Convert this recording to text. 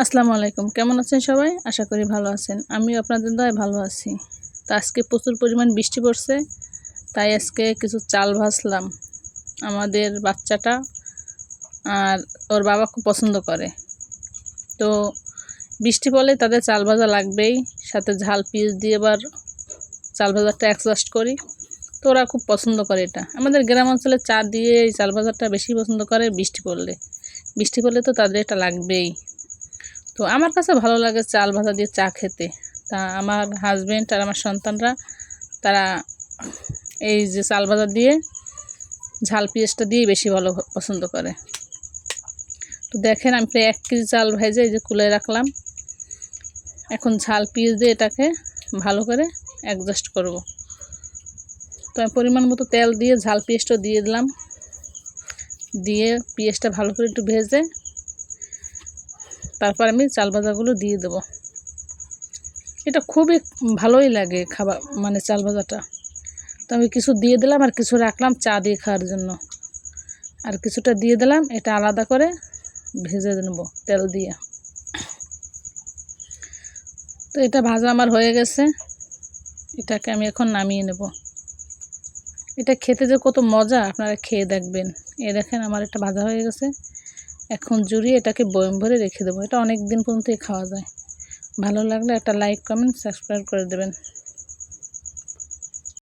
আসসালামু আলাইকুম। কেমন আছেন সবাই? আশা করি ভালো আছেন। আমিও আপনাদের দয়ায় ভালো আছি। তো আজকে প্রচুর পরিমাণ বৃষ্টি পড়ছে, তাই আজকে কিছু চাল ভাজলাম। আমাদের বাচ্চাটা আর ওর বাবা খুব পছন্দ করে। তো বৃষ্টি পড়লে তাদের চাল ভাজা লাগবেই, সাথে ঝাল পিস দিয়ে এবার চাল ভাজাটা অ্যাডজাস্ট করি। তো ওরা খুব পছন্দ করে এটা। আমাদের গ্রাম অঞ্চলে চা দিয়ে এই চাল ভাজাটা বেশি পছন্দ করে বৃষ্টি পড়লে। বৃষ্টি পড়লে তো তাদের এটা লাগবেই। তো আমার কাছে ভালো লাগে চাল ভাজা দিয়ে চা খেতে। তা আমার হাজব্যান্ড আর আমার সন্তানরা তারা এই যে চাল ভাজা দিয়ে ঝাল পেঁয়াজটা দিয়ে বেশি ভালো পছন্দ করে। তো দেখেন আমি প্রায় 1 কেজি চাল ভেজে এই যে কুলে রাখলাম। এখন ঝাল পেঁয়াজ দিয়ে এটাকে ভালো করে অ্যাডজাস্ট করব। তো আমি পরিমাণ মতো তেল দিয়ে ঝাল পেঁয়াজটা দিয়ে দিলাম, দিয়ে পেঁয়াজটা ভালো করে একটু ভেজে তারপর আমি চাল ভাজাগুলো দিয়ে দেব। এটা খুবই ভালোই লাগে খাবার, মানে চাল ভাজাটা। তো আমি কিছু দিয়ে দিলাম আর কিছু রাখলাম চা দিয়ে খাওয়ার জন্য, আর কিছুটা দিয়ে দিলাম, এটা আলাদা করে ভেজে নেব তেল দিয়ে। তো এটা ভাজা আমার হয়ে গেছে, এটাকে আমি এখন নামিয়ে নেব। এটা খেতে যে কত মজা আপনারা খেয়ে দেখবেন। এই দেখেন আমার এটা ভাজা হয়ে গেছে, এখন জুড়িয়ে এটাকে বয়ম ভরে রেখে দেবো। এটা অনেক দিন পর্যন্তই খাওয়া যায়। ভালো লাগলে একটা লাইক, কমেন্ট, সাবস্ক্রাইব করে দেবেন।